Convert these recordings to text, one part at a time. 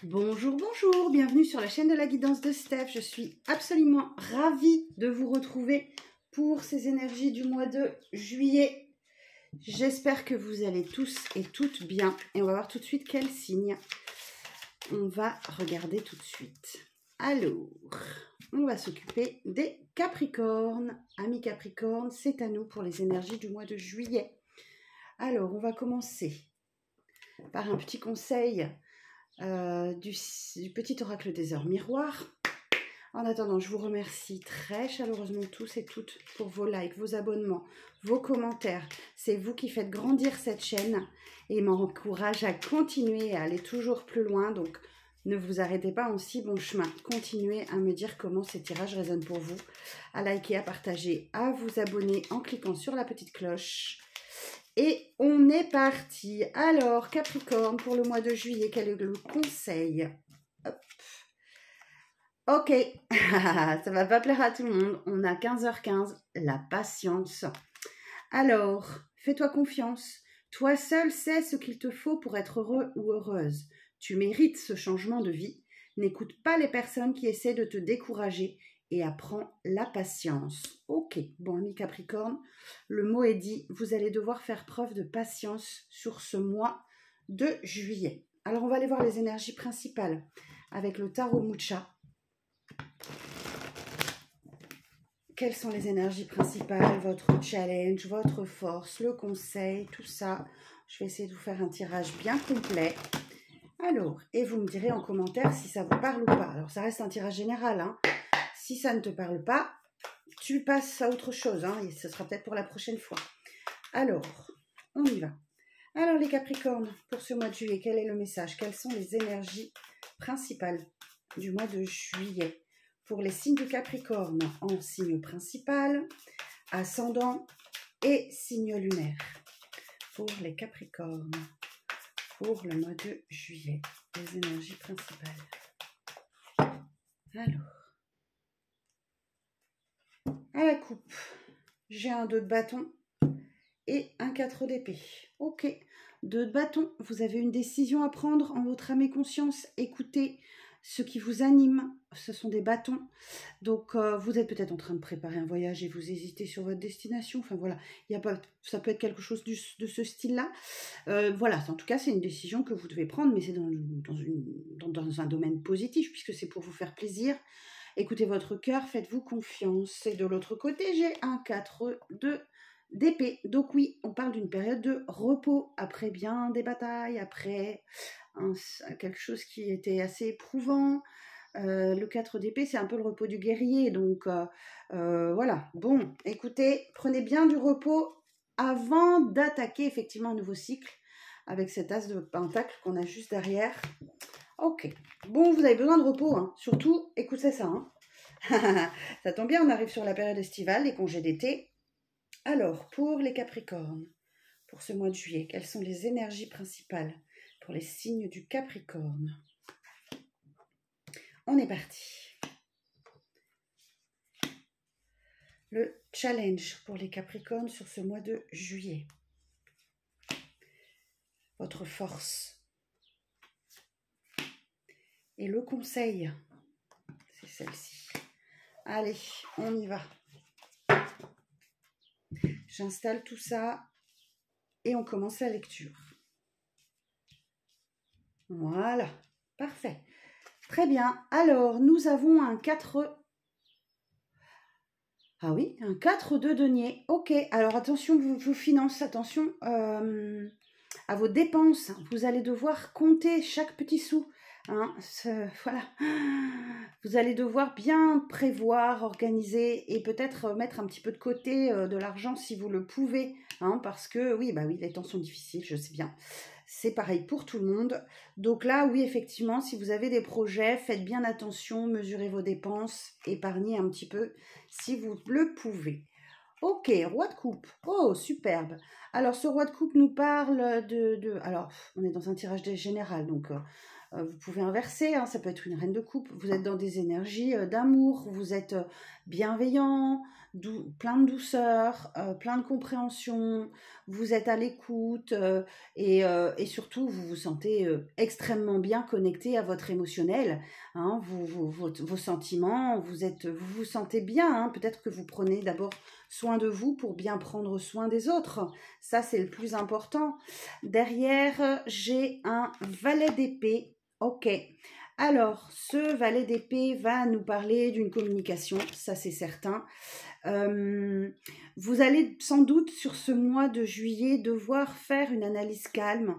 Bonjour, bonjour, bienvenue sur la chaîne de la guidance de Steph. Je suis absolument ravie de vous retrouver pour ces énergies du mois de juillet. J'espère que vous allez tous et toutes bien. Et on va voir tout de suite quel signe. On va regarder tout de suite. Alors, on va s'occuper des Capricornes. Amis Capricornes, c'est à nous pour les énergies du mois de juillet. Alors, on va commencer par un petit conseil du petit oracle des heures miroirs. En attendant, je vous remercie très chaleureusement tous et toutes pour vos likes, vos abonnements, vos commentaires. C'est vous qui faites grandir cette chaîne et m'encourage à continuer et à aller toujours plus loin. Donc, ne vous arrêtez pas en si bon chemin. Continuez à me dire comment ces tirages résonnent pour vous, à liker, à partager, à vous abonner en cliquant sur la petite cloche. Et on est parti. Alors, Capricorne, pour le mois de juillet, quel est le conseil? Hop. Ok, ça va pas plaire à tout le monde. On a 15h15, la patience. Alors, fais-toi confiance. Toi seul sais ce qu'il te faut pour être heureux ou heureuse. Tu mérites ce changement de vie. N'écoute pas les personnes qui essaient de te décourager et apprends la patience. Ok, bon ami Capricorne, le mot est dit, vous allez devoir faire preuve de patience sur ce mois de juillet. Alors on va aller voir les énergies principales avec le tarot Mucha. Quelles sont les énergies principales, votre challenge, votre force, le conseil, tout ça. Je vais essayer de vous faire un tirage bien complet. Alors, et vous me direz en commentaire si ça vous parle ou pas. Alors ça reste un tirage général, hein. Si ça ne te parle pas, tu passes à autre chose, hein, et ce sera peut-être pour la prochaine fois. Alors, on y va. Alors les Capricornes, pour ce mois de juillet, quel est le message? Quelles sont les énergies principales du mois de juillet? Pour les signes du Capricorne, en signe principal, ascendant et signe lunaire. Pour les Capricornes, pour le mois de juillet, les énergies principales. Alors. À la coupe, j'ai un 2 de bâton et un 4 d'épée. Ok, 2 de bâton, vous avez une décision à prendre en votre âme et conscience. Écoutez ce qui vous anime, ce sont des bâtons. Donc, vous êtes peut-être en train de préparer un voyage et vous hésitez sur votre destination. Enfin, voilà, ça peut être quelque chose de ce style-là. Voilà, en tout cas, c'est une décision que vous devez prendre, mais c'est dans un domaine positif, puisque c'est pour vous faire plaisir. Écoutez votre cœur, faites-vous confiance. Et de l'autre côté, j'ai un 4 d'épée. Donc oui, on parle d'une période de repos, après bien des batailles, après quelque chose qui était assez éprouvant. Le 4 d'épée, c'est un peu le repos du guerrier. Donc voilà, bon, écoutez, prenez bien du repos avant d'attaquer effectivement un nouveau cycle avec cet as de pentacle qu'on a juste derrière. Ok, bon, vous avez besoin de repos, hein. Surtout, écoutez ça, hein. Ça tombe bien, on arrive sur la période estivale, les congés d'été. Alors, pour les Capricornes, pour ce mois de juillet, quelles sont les énergies principales pour les signes du Capricorne? On est parti. Le challenge pour les Capricornes sur ce mois de juillet. Votre force. Et le conseil, c'est celle-ci. Allez, on y va. J'installe tout ça et on commence la lecture. Voilà, parfait. Très bien. Alors, nous avons un 4... Ah oui, un 4 de denier. Ok, alors attention vos finances, attention à vos dépenses. Vous allez devoir compter chaque petit sou. Hein, voilà. Vous allez devoir bien prévoir, organiser et peut-être mettre un petit peu de côté de l'argent si vous le pouvez. Hein, parce que oui, les temps sont difficiles, je sais bien. C'est pareil pour tout le monde. Donc là, oui, effectivement, si vous avez des projets, faites bien attention, mesurez vos dépenses, épargnez un petit peu si vous le pouvez. Ok, roi de coupe. Oh, superbe. Alors, ce roi de coupe nous parle alors, on est dans un tirage général, donc vous pouvez inverser, hein, ça peut être une reine de coupe. Vous êtes dans des énergies d'amour, vous êtes bienveillant, plein de douceur, plein de compréhension, vous êtes à l'écoute et surtout vous vous sentez extrêmement bien connecté à votre émotionnel, hein, vos sentiments, vous vous sentez bien, hein, peut-être que vous prenez d'abord soin de vous pour bien prendre soin des autres, ça c'est le plus important. Derrière, j'ai un valet d'épée, ok. Alors, ce valet d'épée va nous parler d'une communication, ça c'est certain. Vous allez sans doute sur ce mois de juillet devoir faire une analyse calme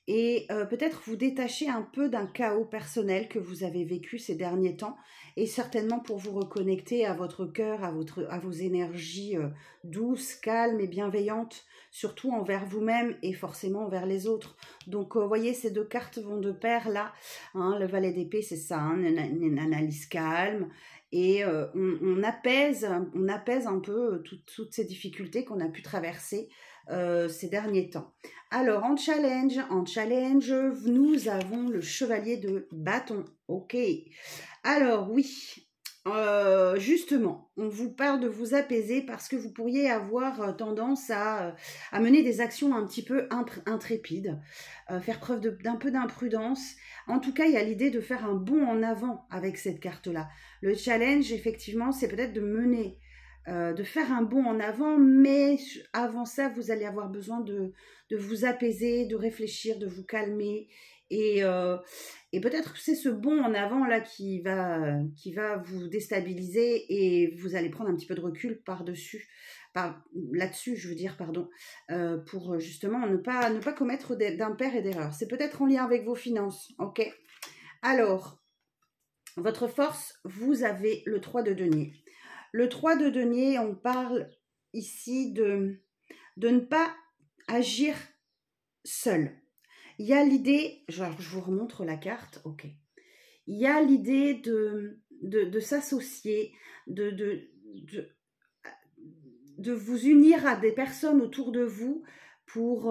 et peut-être vous détacher un peu d'un chaos personnel que vous avez vécu ces derniers temps et certainement pour vous reconnecter à votre cœur, à vos énergies douces, calmes et bienveillantes, surtout envers vous-même et forcément envers les autres. Donc, vous voyez, ces deux cartes vont de pair là. Hein, le valet d'épée, c'est ça, hein, une analyse calme. Et on apaise un peu toutes ces difficultés qu'on a pu traverser ces derniers temps. Alors, en challenge, nous avons le chevalier de bâton. Ok. Alors, oui. Justement, on vous parle de vous apaiser parce que vous pourriez avoir tendance à mener des actions un petit peu intrépides, faire preuve d'un peu d'imprudence. En tout cas, il y a l'idée de faire un bond en avant avec cette carte-là. Le challenge, effectivement, c'est peut-être de faire un bond en avant, mais avant ça, vous allez avoir besoin de vous apaiser, de réfléchir, de vous calmer. Et peut-être que c'est ce bond en avant là qui va vous déstabiliser et vous allez prendre un petit peu de recul là-dessus, je veux dire, pardon, pour justement ne pas commettre d'impairs et d'erreurs. C'est peut-être en lien avec vos finances, ok? Alors, votre force, vous avez le 3 de denier. Le 3 de denier, on parle ici de ne pas agir seul. Il y a l'idée, je vous remontre la carte, ok. Il y a l'idée de s'associer, de vous unir à des personnes autour de vous pour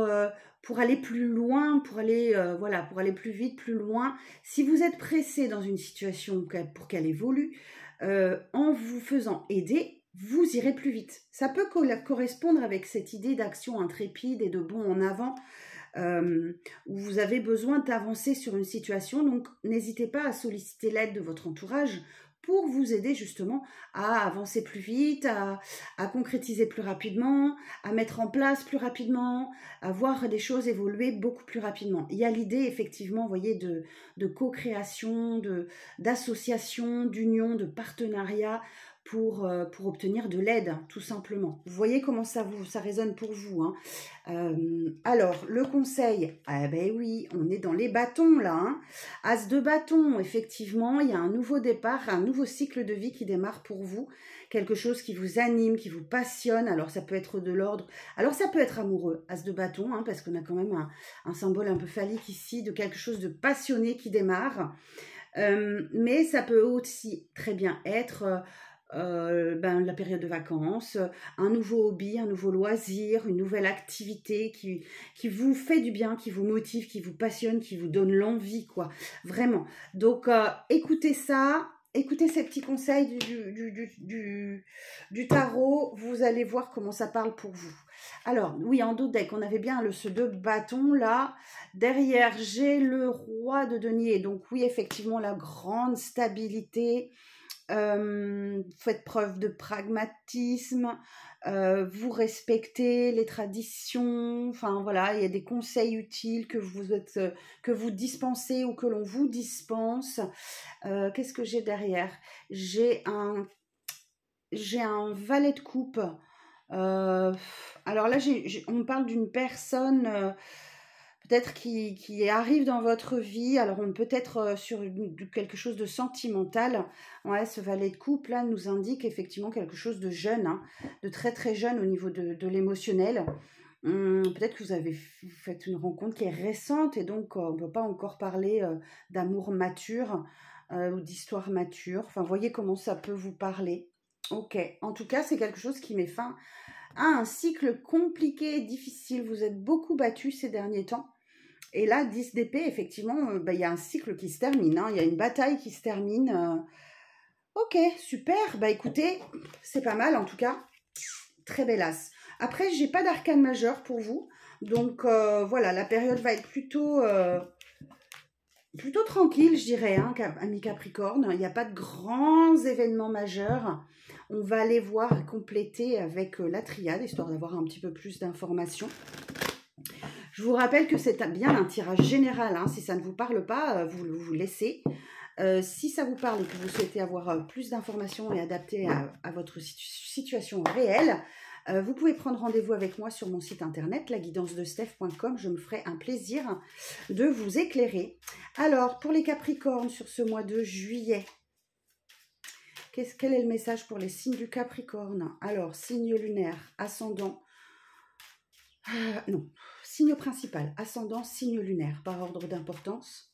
aller plus loin, pour aller plus vite, plus loin. Si vous êtes pressé dans une situation pour qu'elle évolue, en vous faisant aider, vous irez plus vite. Ça peut correspondre avec cette idée d'action intrépide et de bond en avant, où vous avez besoin d'avancer sur une situation. Donc, n'hésitez pas à solliciter l'aide de votre entourage pour vous aider justement à avancer plus vite, à concrétiser plus rapidement, à mettre en place plus rapidement, à voir des choses évoluer beaucoup plus rapidement. Il y a l'idée effectivement, vous voyez, de co-création, d'association, d'union, de partenariat pour obtenir de l'aide, tout simplement. Vous voyez comment ça résonne pour vous, hein. Alors, le conseil, eh ben oui, on est dans les bâtons là, hein. As de bâton, effectivement, il y a un nouveau départ, un nouveau cycle de vie qui démarre pour vous, quelque chose qui vous anime, qui vous passionne. Alors, ça peut être de l'ordre, alors ça peut être amoureux, as de bâton, hein, parce qu'on a quand même un symbole un peu phallique ici, de quelque chose de passionné qui démarre. Mais ça peut aussi très bien être la période de vacances, un nouveau hobby, un nouveau loisir, une nouvelle activité qui vous fait du bien, qui vous motive, qui vous passionne, qui vous donne l'envie, quoi, vraiment. Donc, écoutez ça, écoutez ces petits conseils du tarot, vous allez voir comment ça parle pour vous. Alors, oui, en dos deck, on avait bien ce 2 bâtons là. Derrière, j'ai le roi de denier. Donc, oui, effectivement, la grande stabilité. Faites preuve de pragmatisme, vous respectez les traditions, enfin voilà, il y a des conseils utiles que vous dispensez ou que l'on vous dispense. Qu'est-ce que j'ai derrière? J'ai un valet de coupe. Alors là, on me parle d'une personne peut-être qui arrive dans votre vie. Alors on peut être sur quelque chose de sentimental. Ouais, ce valet de coupe là nous indique effectivement quelque chose de jeune, hein, de très très jeune au niveau de l'émotionnel. Peut-être que vous faites une rencontre qui est récente et donc on ne peut pas encore parler d'amour mature ou d'histoire mature. Enfin, voyez comment ça peut vous parler. Ok, en tout cas, c'est quelque chose qui met fin à un cycle compliqué et difficile. Vous êtes beaucoup battu ces derniers temps. Et là, 10 d'épée, effectivement, il y a un cycle qui se termine, hein. Il y a une bataille qui se termine. Ok, super. Bah écoutez, c'est pas mal en tout cas. Très belle as. Après, j'ai pas d'arcane majeur pour vous. Donc voilà, la période va être plutôt tranquille, je dirais, hein, ami Capricorne. Il n'y a pas de grands événements majeurs. On va les voir et compléter avec la triade, histoire d'avoir un petit peu plus d'informations. Je vous rappelle que c'est bien un tirage général. Hein. Si ça ne vous parle pas, vous laissez. Si ça vous parle et que vous souhaitez avoir plus d'informations et adapter à votre situation réelle, vous pouvez prendre rendez-vous avec moi sur mon site internet, laguidancedesteph.com. Je me ferai un plaisir de vous éclairer. Alors, pour les Capricornes sur ce mois de juillet, quel est le message pour les signes du Capricorne? Alors, signe lunaire, ascendant, non, signe principal, ascendant, signe lunaire, par ordre d'importance.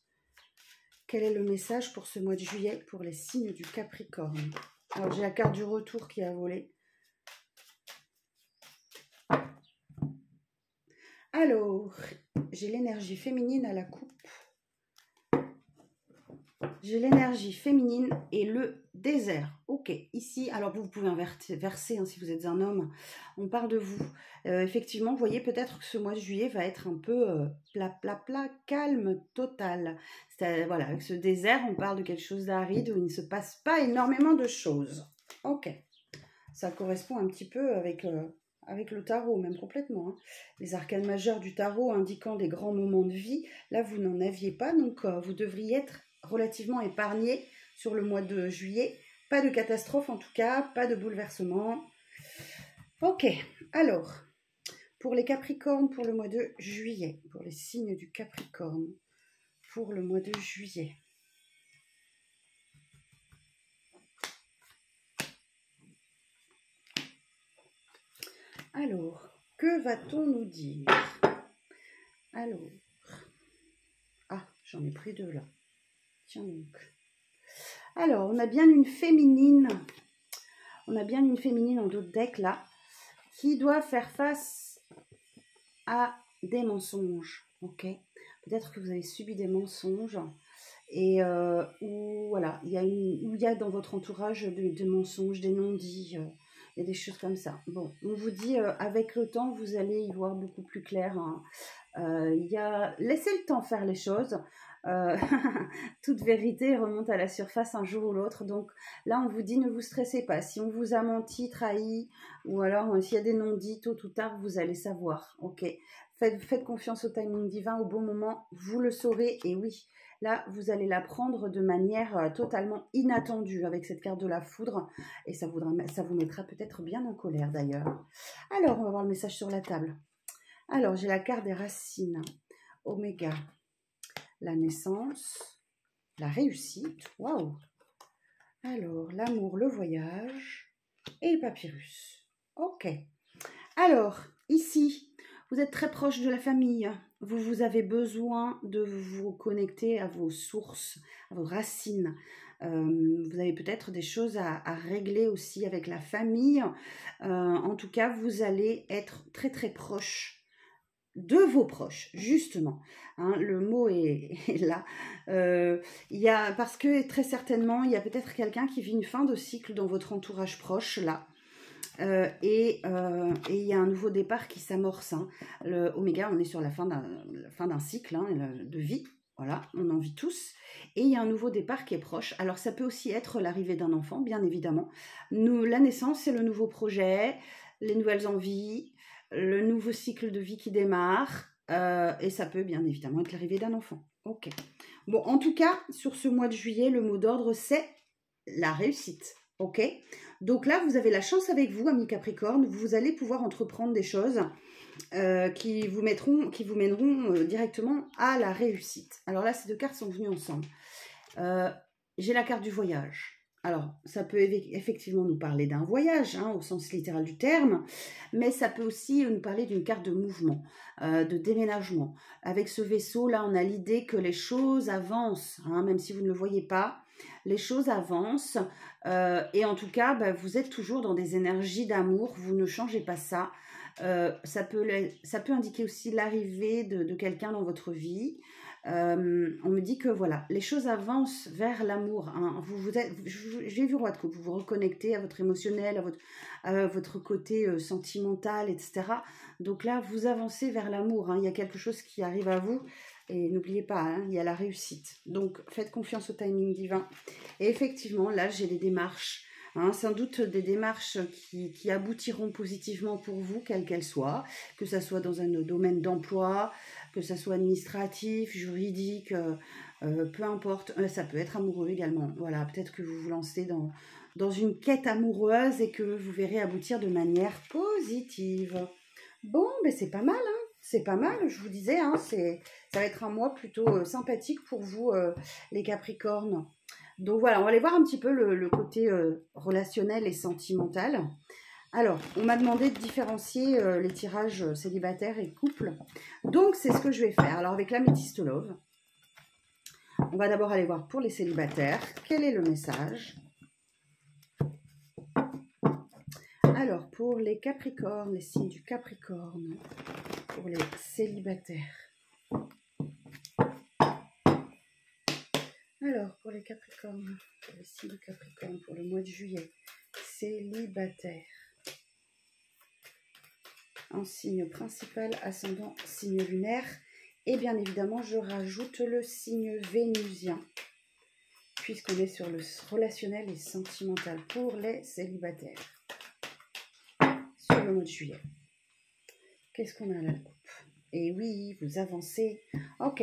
Quel est le message pour ce mois de juillet pour les signes du Capricorne? Alors, j'ai la carte du retour qui a volé. Alors, j'ai l'énergie féminine à la coupe. J'ai l'énergie féminine et le désert. Ok, ici, alors vous pouvez verser hein, si vous êtes un homme. On parle de vous. Effectivement, vous voyez peut-être que ce mois de juillet va être un peu plat, calme, total. Voilà, avec ce désert, on parle de quelque chose d'aride où il ne se passe pas énormément de choses. Ok, ça correspond un petit peu avec le tarot, même complètement. Hein. Les arcanes majeurs du tarot indiquant des grands moments de vie, là, vous n'en aviez pas, donc vous devriez être relativement épargné sur le mois de juillet. Pas de catastrophe en tout cas, pas de bouleversement. Ok, alors, pour les Capricornes, pour le mois de juillet, pour les signes du Capricorne, pour le mois de juillet. Alors, que va-t-on nous dire? Alors, ah, j'en ai pris deux là. Tiens donc. Alors, on a bien une féminine. On a bien une féminine en dos de deck là, qui doit faire face à des mensonges. Ok. Peut-être que vous avez subi des mensonges et où voilà, il y a dans votre entourage des mensonges, des non-dits. Il y a des choses comme ça. Bon, on vous dit, avec le temps, vous allez y voir beaucoup plus clair. Hein. Laissez le temps faire les choses. Toute vérité remonte à la surface un jour ou l'autre. Donc là, on vous dit, ne vous stressez pas. Si on vous a menti, trahi, ou alors s'il y a des non-dits, tôt ou tard, vous allez savoir. Ok. Faites confiance au timing divin. Au bon moment, vous le saurez. Et oui, là, vous allez l'apprendre de manière totalement inattendue avec cette carte de la foudre. Et ça vous mettra peut-être bien en colère d'ailleurs. Alors, on va voir le message sur la table. Alors, j'ai la carte des racines. Oméga. La naissance. La réussite. Waouh! Alors, l'amour, le voyage. Et le papyrus. Ok. Alors, ici, vous êtes très proche de la famille. Vous avez besoin de vous connecter à vos sources, à vos racines. Vous avez peut-être des choses à régler aussi avec la famille. En tout cas, vous allez être très très proche de vos proches, justement. Hein, le mot est là. Parce que très certainement, il y a peut-être quelqu'un qui vit une fin de cycle dans votre entourage proche, là. Et il y a un nouveau départ qui s'amorce. Hein. Le Oméga, on est sur la fin d'un cycle hein, de vie. Voilà, on en vit tous. Et il y a un nouveau départ qui est proche. Alors, ça peut aussi être l'arrivée d'un enfant, bien évidemment. La naissance, c'est le nouveau projet, les nouvelles envies, le nouveau cycle de vie qui démarre. Et ça peut bien évidemment être l'arrivée d'un enfant. Ok. Bon, en tout cas, sur ce mois de juillet, le mot d'ordre, c'est la réussite. Ok. Donc là, vous avez la chance avec vous, amis Capricorne, vous allez pouvoir entreprendre des choses qui vous mèneront directement à la réussite. Alors là, ces deux cartes sont venues ensemble. J'ai la carte du voyage. Alors, ça peut effectivement nous parler d'un voyage, hein, au sens littéral du terme, mais ça peut aussi nous parler d'une carte de mouvement, de déménagement. Avec ce vaisseau, là, on a l'idée que les choses avancent, hein, même si vous ne le voyez pas. Les choses avancent et en tout cas, vous êtes toujours dans des énergies d'amour, vous ne changez pas ça. Ça peut indiquer aussi l'arrivée de quelqu'un dans votre vie. On me dit que voilà, les choses avancent vers l'amour. Hein. J'ai vu roi de coupe, vous vous reconnectez à votre émotionnel, à votre côté sentimental, etc. Donc là, vous avancez vers l'amour. Hein. Il y a quelque chose qui arrive à vous. Et n'oubliez pas, hein, il y a la réussite. Donc, faites confiance au timing divin. Et effectivement, là, j'ai des démarches. Hein, sans doute des démarches qui aboutiront positivement pour vous, quelles qu'elles soient. Que ce soit dans un domaine d'emploi, que ce soit administratif, juridique, peu importe. Ça peut être amoureux également. Voilà, peut-être que vous vous lancez dans une quête amoureuse et que vous verrez aboutir de manière positive. Bon, ben c'est pas mal, hein. C'est pas mal, je vous disais, hein, ça va être un mois plutôt sympathique pour vous, les Capricornes. Donc voilà, on va aller voir un petit peu le côté relationnel et sentimental. Alors, on m'a demandé de différencier les tirages célibataires et couple. Donc, c'est ce que je vais faire. Alors, avec l'Améthyste Love, on va d'abord aller voir pour les célibataires. Quel est le message ? Alors, pour les Capricornes, les signes du Capricorne, pour les célibataires. Alors, pour les Capricornes, pour les signes du Capricorne, pour le mois de juillet, célibataire. En signe principal, ascendant, signe lunaire. Et bien évidemment, je rajoute le signe vénusien, puisqu'on est sur le relationnel et sentimental pour les célibataires. Sur le mois de juillet. Qu'est-ce qu'on a à la coupe? Et oui, vous avancez. Ok.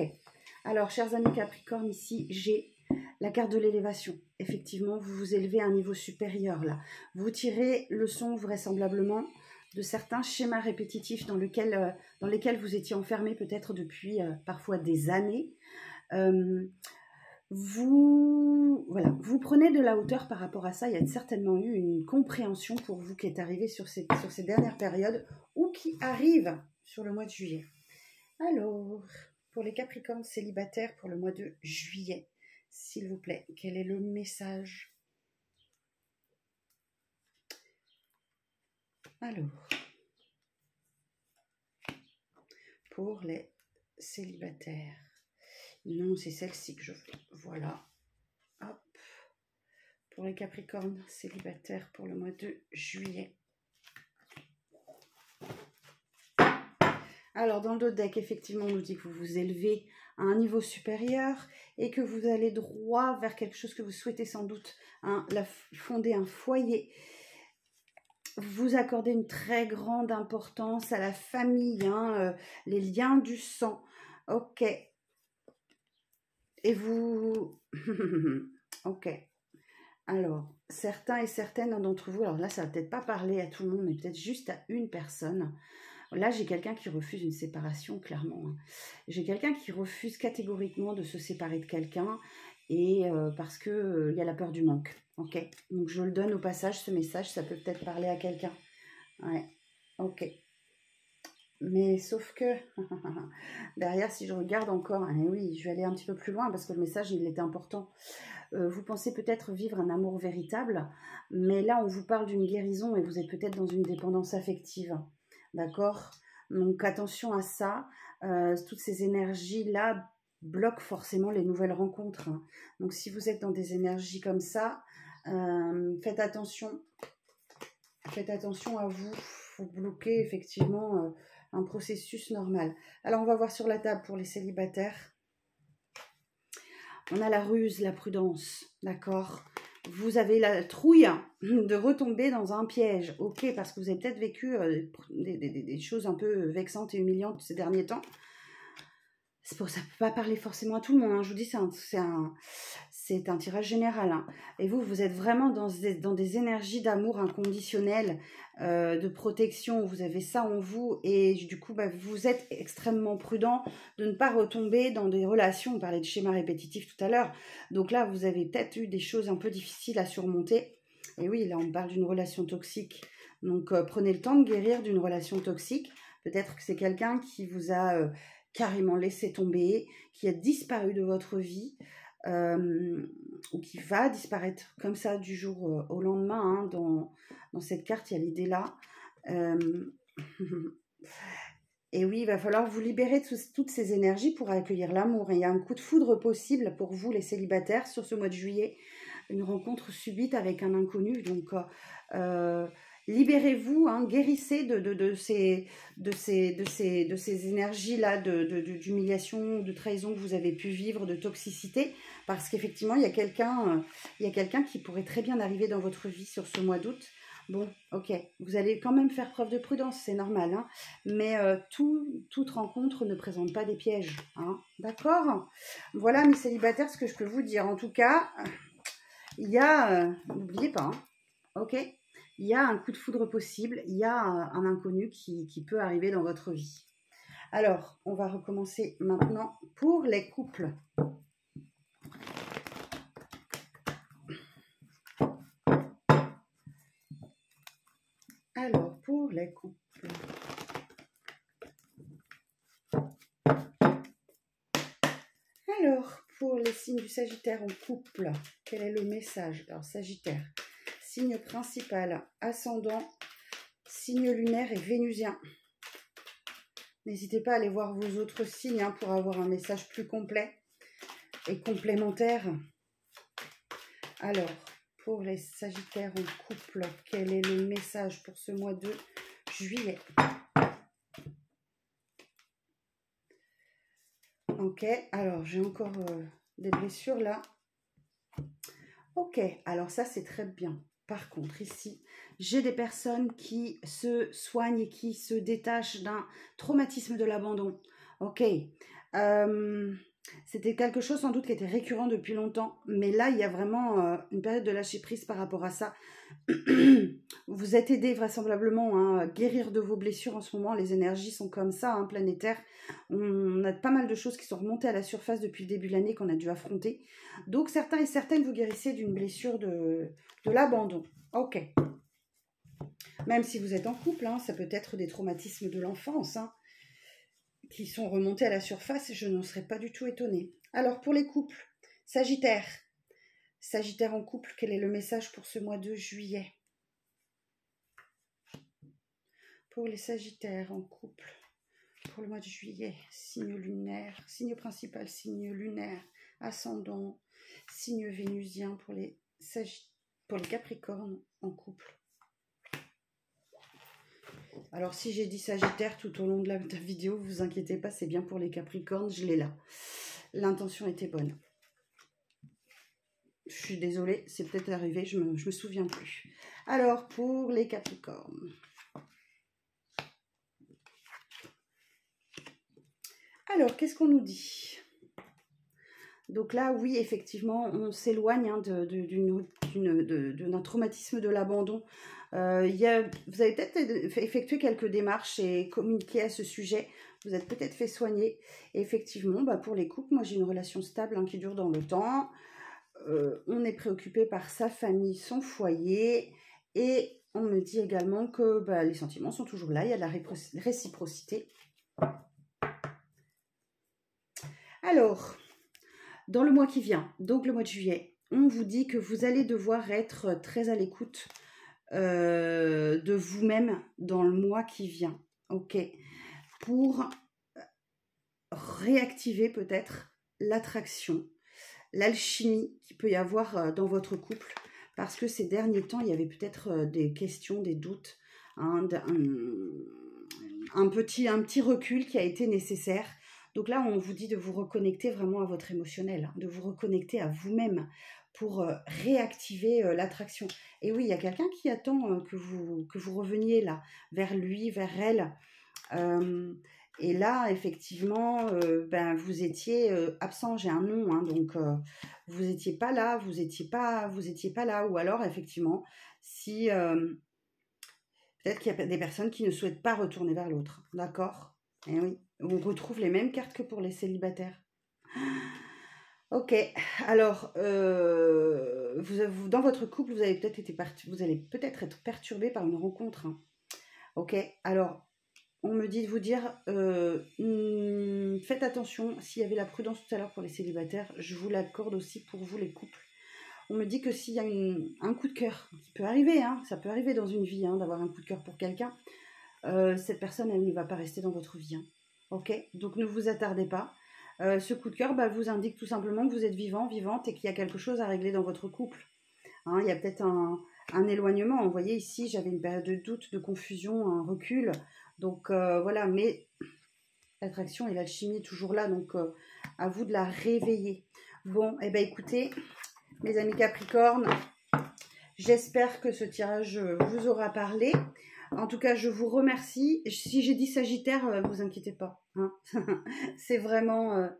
Alors, chers amis Capricorne, ici, j'ai la carte de l'élévation. Effectivement, vous vous élevez à un niveau supérieur, là. Vous tirez leçon, vraisemblablement, de certains schémas répétitifs dans lesquels vous étiez enfermé peut-être depuis parfois des années. Vous prenez de la hauteur par rapport à ça. Il y a certainement eu une compréhension pour vous qui est arrivée sur ces dernières périodes ou qui arrive sur le mois de juillet. Alors, pour les Capricornes célibataires pour le mois de juillet, s'il vous plaît, quel est le message? Alors, pour les célibataires, non, c'est celle-ci que je veux. Voilà. Hop. Pour les Capricornes célibataires pour le mois de juillet. Alors, dans le dos deck, effectivement, on nous dit que vous vous élevez à un niveau supérieur et que vous allez droit vers quelque chose que vous souhaitez sans doute, hein, fonder un foyer. Vous accordez une très grande importance à la famille, hein, les liens du sang. Ok. Et vous... ok. Alors, certains et certaines d'entre vous, alors là, ça va peut-être pas parler à tout le monde, mais peut-être juste à une personne. Là, j'ai quelqu'un qui refuse une séparation, clairement. J'ai quelqu'un qui refuse catégoriquement de se séparer de quelqu'un et parce que y a la peur du manque. Ok. Donc, je le donne au passage, ce message, ça peut peut-être parler à quelqu'un. Ouais. Ok. Mais sauf que, derrière, si je regarde encore, et oui, je vais aller un petit peu plus loin parce que le message, il était important. Vous pensez peut-être vivre un amour véritable, mais là, on vous parle d'une guérison et vous êtes peut-être dans une dépendance affective. D'accord? Donc, attention à ça. Toutes ces énergies-là bloquent forcément les nouvelles rencontres. Hein. Donc, si vous êtes dans des énergies comme ça, faites attention. Faites attention à vous. Vous bloquez effectivement un processus normal. Alors, on va voir sur la table pour les célibataires. On a la ruse, la prudence, d'accord? Vous avez la trouille de retomber dans un piège, ok? Parce que vous avez peut-être vécu des choses un peu vexantes et humiliantes ces derniers temps. Ça ne peut pas parler forcément à tout le monde, hein. Je vous dis, c'est un tirage général. Hein. Et vous êtes vraiment dans des énergies d'amour inconditionnel, de protection. Vous avez ça en vous et du coup, vous êtes extrêmement prudent de ne pas retomber dans des relations. On parlait de schéma répétitif tout à l'heure. Donc là, vous avez peut-être eu des choses un peu difficiles à surmonter. Et oui, là, on parle d'une relation toxique. Donc, prenez le temps de guérir d'une relation toxique. Peut-être que c'est quelqu'un qui vous a... carrément laissé tomber, qui a disparu de votre vie, ou qui va disparaître comme ça du jour au lendemain. Hein, dans cette carte, il y a l'idée là. Et oui, il va falloir vous libérer de toutes ces énergies pour accueillir l'amour. Et il y a un coup de foudre possible pour vous, les célibataires, sur ce mois de juillet. Une rencontre subite avec un inconnu. Donc, libérez-vous, hein, guérissez de ces énergies-là, d'humiliation, de trahison que vous avez pu vivre, de toxicité. Parce qu'effectivement, il y a quelqu'un qui pourrait très bien arriver dans votre vie sur ce mois d'août. Bon, ok, vous allez quand même faire preuve de prudence, c'est normal, hein, mais toute rencontre ne présente pas des pièges, hein, d'accord? Voilà, mes célibataires, ce que je peux vous dire. En tout cas, il y a, n'oubliez pas, hein, ok? Il y a un coup de foudre possible, il y a un inconnu qui peut arriver dans votre vie. Alors, on va recommencer maintenant pour les couples. Alors, pour les couples. Alors, pour les signes du Sagittaire en couple, quel est le message? Alors, Sagittaire, signe principal, ascendant, signe lunaire et vénusien. N'hésitez pas à aller voir vos autres signes, hein, pour avoir un message plus complet et complémentaire. Alors, pour les Sagittaires en couple, quel est le message pour ce mois de juillet? Ok, alors j'ai encore des blessures là. Ok, alors ça c'est très bien. Par contre, ici, j'ai des personnes qui se soignent et qui se détachent d'un traumatisme de l'abandon. Ok, c'était quelque chose sans doute qui était récurrent depuis longtemps, mais là, il y a vraiment une période de lâcher prise par rapport à ça. Vous êtes aidé vraisemblablement, hein, à guérir de vos blessures en ce moment. Les énergies sont comme ça, hein, planétaires. On a pas mal de choses qui sont remontées à la surface depuis le début de l'année qu'on a dû affronter. Donc certains et certaines vous guérissez d'une blessure de l'abandon. Ok. Même si vous êtes en couple, hein, ça peut être des traumatismes de l'enfance, hein, qui sont remontés à la surface, et je n'en serais pas du tout étonnée. Alors pour les couples, Sagittaire. Sagittaire en couple, quel est le message pour ce mois de juillet? Pour les Sagittaires en couple, pour le mois de juillet, signe lunaire, signe principal, signe lunaire, ascendant, signe vénusien pour les Capricornes en couple. Alors si j'ai dit Sagittaire tout au long de la vidéo, vous inquiétez pas, c'est bien pour les Capricornes, je l'ai là. L'intention était bonne. Je suis désolée, c'est peut-être arrivé, je me souviens plus. Alors pour les Capricornes. Alors, qu'est-ce qu'on nous dit? Donc là, oui, effectivement, on s'éloigne, hein, d'un traumatisme de l'abandon. Vous avez peut-être effectué quelques démarches et communiqué à ce sujet. Vous êtes peut-être fait soigner. Et effectivement, bah, pour les couples, moi j'ai une relation stable, hein, qui dure dans le temps. On est préoccupé par sa famille, son foyer. Et on me dit également que bah, les sentiments sont toujours là. Il y a de la réciprocité. Alors, dans le mois qui vient, donc le mois de juillet, on vous dit que vous allez devoir être très à l'écoute de vous-même dans le mois qui vient, ok? Pour réactiver peut-être l'attraction, l'alchimie qu'il peut y avoir dans votre couple, parce que ces derniers temps, il y avait peut-être des questions, des doutes, hein, un petit recul qui a été nécessaire. Donc là, on vous dit de vous reconnecter vraiment à votre émotionnel, de vous reconnecter à vous-même pour réactiver l'attraction. Et oui, il y a quelqu'un qui attend que vous reveniez là, vers lui, vers elle. Et là, effectivement, ben, vous étiez absent, j'ai un nom, hein, donc vous n'étiez pas là, vous étiez pas là. Ou alors, effectivement, si peut-être qu'il y a des personnes qui ne souhaitent pas retourner vers l'autre, d'accord? Et oui, on retrouve les mêmes cartes que pour les célibataires. Ok, alors, dans votre couple, vous allez peut-être être perturbé par une rencontre, hein. Ok, alors, on me dit de vous dire, faites attention, s'il y avait la prudence tout à l'heure pour les célibataires, je vous l'accorde aussi pour vous les couples. On me dit que s'il y a un coup de cœur, qui peut arriver, hein, ça peut arriver dans une vie, hein, d'avoir un coup de cœur pour quelqu'un, cette personne, elle ne va pas rester dans votre vie. Hein. Ok? Donc ne vous attardez pas. Ce coup de cœur vous indique tout simplement que vous êtes vivant, vivante et qu'il y a quelque chose à régler dans votre couple. Hein, il y a peut-être un éloignement. Vous voyez ici, j'avais une période de doute, de confusion, un recul. Donc voilà, mais l'attraction et l'alchimie est toujours là. Donc à vous de la réveiller. Bon, eh bien écoutez, mes amis Capricorne, j'espère que ce tirage vous aura parlé. En tout cas, je vous remercie. Si j'ai dit Sagittaire, vous inquiétez pas. Hein. C'est vraiment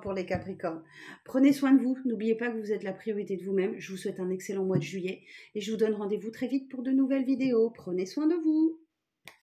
pour les Capricornes. Prenez soin de vous. N'oubliez pas que vous êtes la priorité de vous-même. Je vous souhaite un excellent mois de juillet. Et je vous donne rendez-vous très vite pour de nouvelles vidéos. Prenez soin de vous.